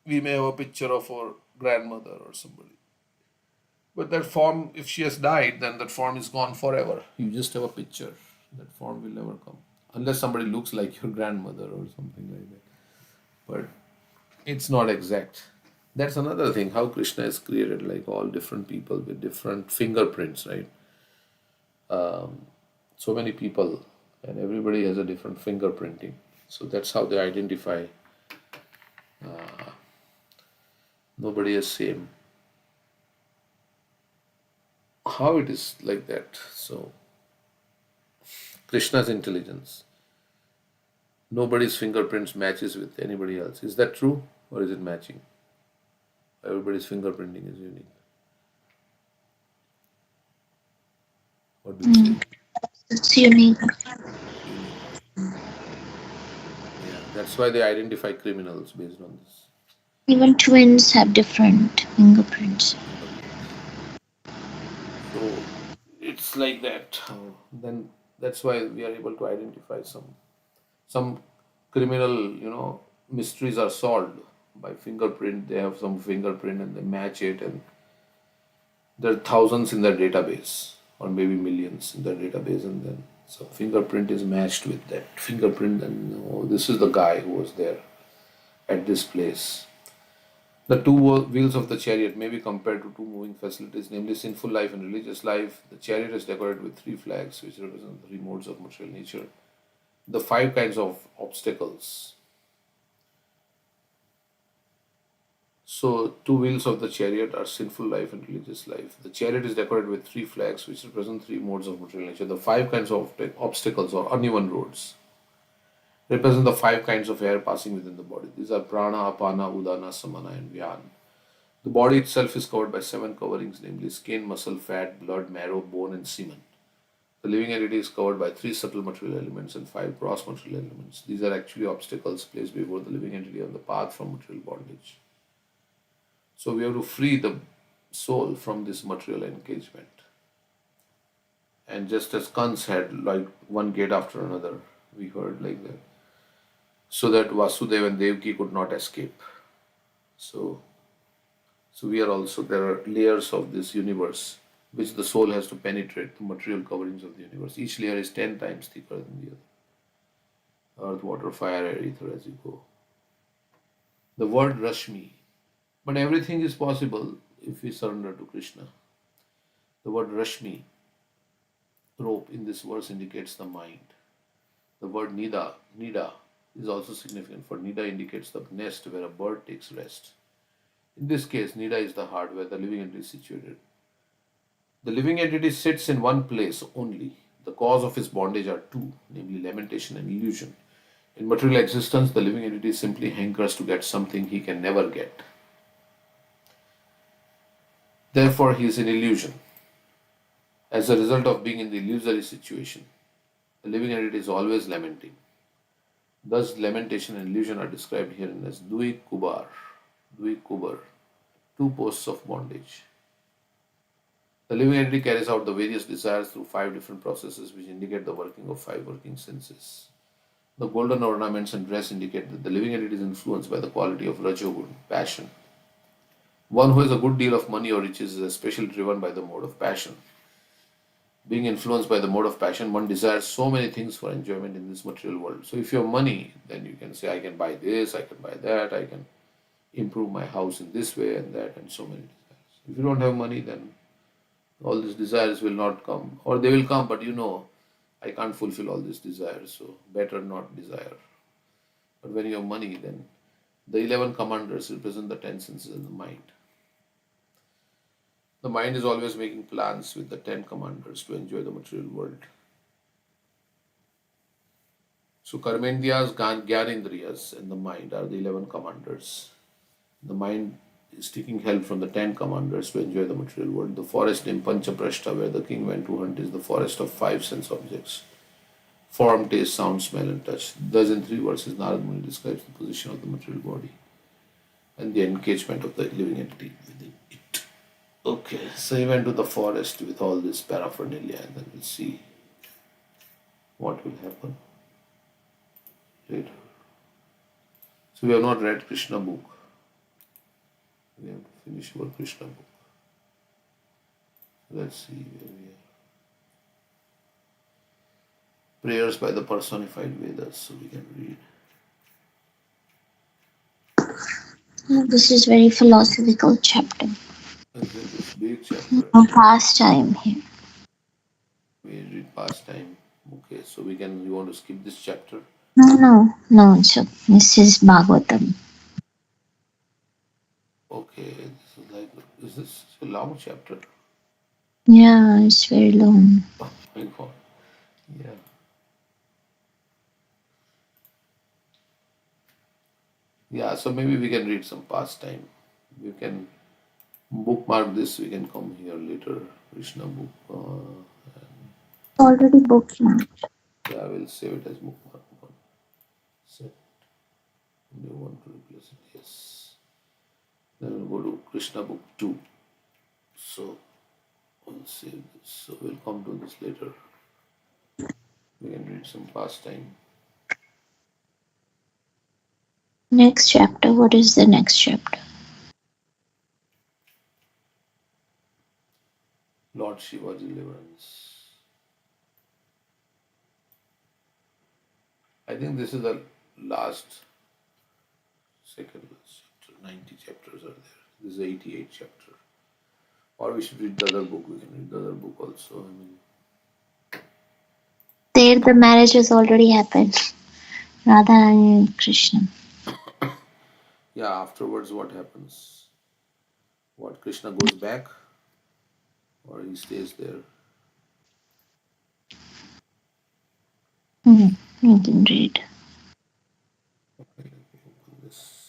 We may have a picture of our grandmother or somebody. But that form, if she has died, then that form is gone forever. You just have a picture. That form will never come. Unless somebody looks like your grandmother or something like that. But it's not exact. That's another thing, how Krishna is created, like all different people with different fingerprints, right? So many people, and everybody has a different fingerprinting. So that's how they identify. Nobody is same. How it is like that? So Krishna's intelligence. Nobody's fingerprints matches with anybody else. Is that true, or is it matching? Everybody's fingerprinting is unique. What do you say? Mm, it's unique. It's unique. Yeah, that's why they identify criminals based on this Even twins have different fingerprints. fingerprints. So it's like that. Then that's why we are able to identify some criminal, mysteries are solved by fingerprint. They have some fingerprint and they match it, and there are thousands in their database, or maybe millions in their database, and then some fingerprint is matched with that fingerprint, and this is the guy who was there at this place. The two wheels of the chariot may be compared to two moving facilities, namely sinful life and religious life. The chariot is decorated with three flags, which represent the three modes of material nature. The five kinds of obstacles. So, two wheels of the chariot are sinful life and religious life. The chariot is decorated with three flags, which represent three modes of material nature. The five kinds of obstacles or uneven roads represent the five kinds of air passing within the body. These are prana, apana, udana, samana, and vyana. The body itself is covered by seven coverings, namely skin, muscle, fat, blood, marrow, bone, and semen. The living entity is covered by three subtle material elements and five gross material elements. These are actually obstacles placed before the living entity on the path from material bondage. So we have to free the soul from this material engagement. And just as Kans had like one gate after another, we heard like that, so that Vasudeva and Devki could not escape. So So we are also, there are layers of this universe which the soul has to penetrate, the material coverings of the universe. Each layer is 10 times thicker than the other. Earth, water, fire, air, ether as you go. The word Rashmi. But everything is possible if we surrender to Krishna. The word Rashmi, rope, in this verse indicates the mind. The word Nida, is also significant, for Nida indicates the nest where a bird takes rest. In this case, Nida is the heart where the living entity is situated. The living entity sits in one place only. The cause of his bondage are two, namely lamentation and illusion. In material existence, the living entity simply hankers to get something he can never get. Therefore, he is in illusion. As a result of being in the illusory situation, the living entity is always lamenting. Thus, lamentation and illusion are described herein as Dui Kubar, two posts of bondage. The living entity carries out the various desires through five different processes which indicate the working of five working senses. The golden ornaments and dress indicate that the living entity is influenced by the quality of Rajogun, passion. One who has a good deal of money or riches is especially driven by the mode of passion. Being influenced by the mode of passion, one desires so many things for enjoyment in this material world. So if you have money, then you can say, I can buy this, I can buy that, I can improve my house in this way and that, and so many desires. If you don't have money, then all these desires will not come, or they will come, but I can't fulfill all these desires, so better not desire. But when you have money, then the 11 commanders represent the 10 senses in the mind. The mind is always making plans with the 10 commanders to enjoy the material world. So Karmendriyas, Gyanendriyas, and the mind are the 11 commanders. The mind is taking help from the 10 commanders to enjoy the material world. The forest named Panchaprashta, where the king went to hunt, is the forest of five sense objects: form, taste, sound, smell, and touch. Thus, in three verses, Narad Muni describes the position of the material body and the engagement of the living entity within it. Okay, so he went to the forest with all this paraphernalia, and then we'll see what will happen later. So we have not read Krishna book. We have to finish our Krishna book. Let's see where we are. Prayers by the personified Vedas, so we can read. This is very philosophical chapter. This big chapter. No pastime here. We read past time. Okay, so we can. You want to skip this chapter? No. So this is Bhagavatam. Okay, this is like. Is this a long chapter? Yeah, it's very long. Oh my God. Yeah. Yeah. So maybe we can read some past time. We can bookmark this. We can come here later. Krishna book. Already bookmarked. Yeah, I will save it as bookmark one. Set. Do you want to replace it? Yes. Then we'll go to Krishna book 2. So we'll save this. So we'll come to this later. We can read some pastime. Next chapter. What is the next chapter? Lord Shiva's deliverance. I think this is the last, second last chapter. 90 chapters are there. This is the 88th chapter. Or we should read the other book. We can read the other book also. I mean, There the marriage has already happened. Radha and Krishna. yeah, afterwards what happens? What, Krishna goes back or he stays there? You can read. Okay, let me open this.